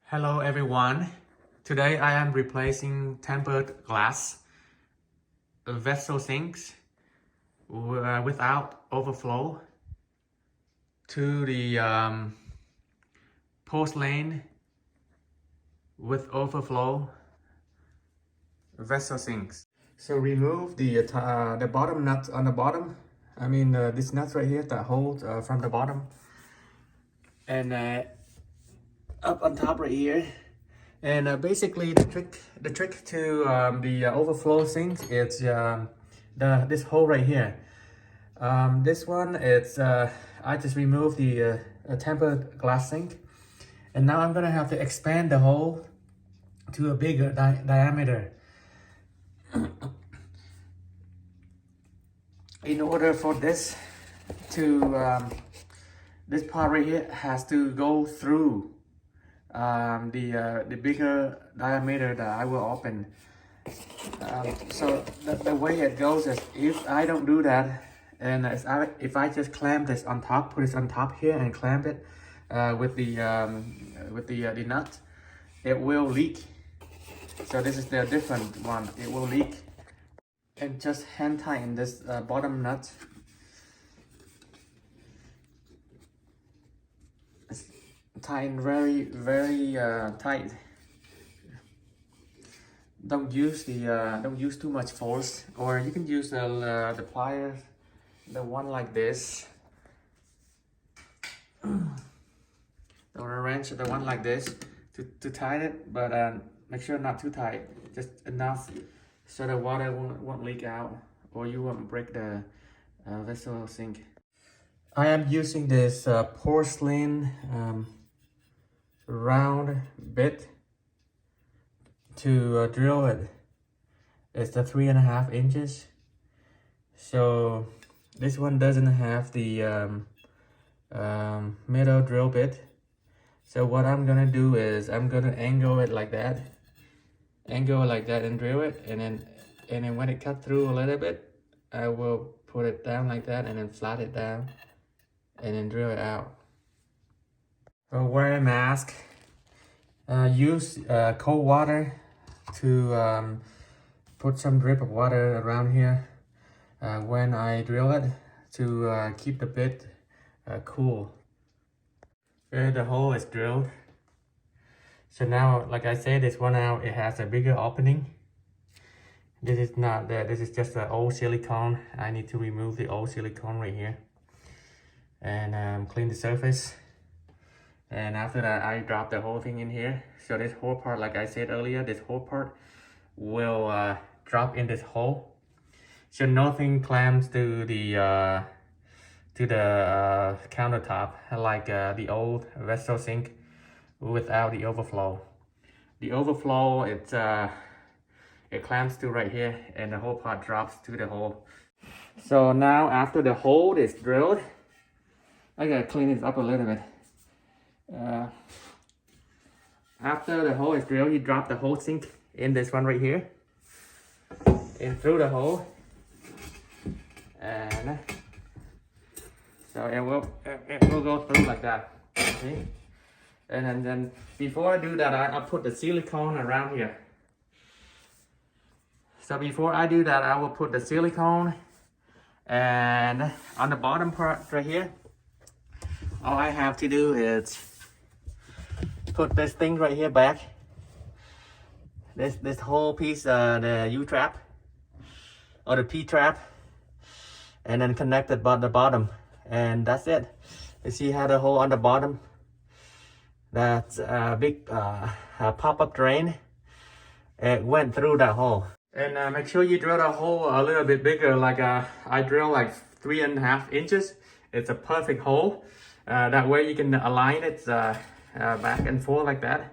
Hello everyone. Today I am replacing tempered glass vessel sinks without overflow to the porcelain with overflow vessel sinks. So remove the bottom nut on the bottom. This nut right here that holds from the bottom, and up on top right here. And basically the trick to the overflow sink is this hole right here. This one it's I just removed the tempered glass sink, and now I'm gonna have to expand the hole to a bigger diameter. In order for this to this part right here has to go through the bigger diameter that I will open. So the way it goes is, if I don't do that, and if I just clamp this on top, put this on top here and clamp it with the nut, it will leak. So this is the different one. It will leak. And just hand tighten this bottom nut. Tighten very tight. Don't use too much force, or you can use the pliers, the one like this, or a wrench, the one like this, to tighten it, but make sure not too tight, just enough so the water won't leak out, or you won't break the vessel sink. I am using this porcelain round bit to drill it. It's the 3.5 inches. So this one doesn't have the metal drill bit. So what I'm gonna do is I'm gonna angle it like that, and drill it, and then when it cut through a little bit, I will put it down like that, and then flat it down, and then drill it out. So wear a mask. Use cold water to put some drip of water around here when I drill it, to keep the bit cool. Okay, the hole is drilled. So now, like I said, this one out, it has a bigger opening. This is not that. This is just an old silicone. I need to remove the old silicone right here and clean the surface. And after that, I drop the whole thing in here. So this whole part, like I said earlier, this whole part will drop in this hole. So nothing clamps to the countertop like the old vessel sink without the overflow. The overflow, it clamps to right here, and the whole part drops to the hole. So now after the hole is drilled, I gotta clean it up a little bit. After the hole is drilled, you drop the whole sink in this one right here, in through the hole, and so it will go through like that. Okay? And then before I do that, I put the silicone around here. So before I do that, I will put the silicone, and on the bottom part right here, all I have to do is put this thing right here back. This whole piece, the U-trap or the P-trap, and then connect it at the bottom, and that's it. You see how the hole on the bottom? That's a big pop-up drain. It went through that hole. And make sure you drill the hole a little bit bigger, like I drill like 3.5 inches. It's a perfect hole. That way you can align it back and forth like that.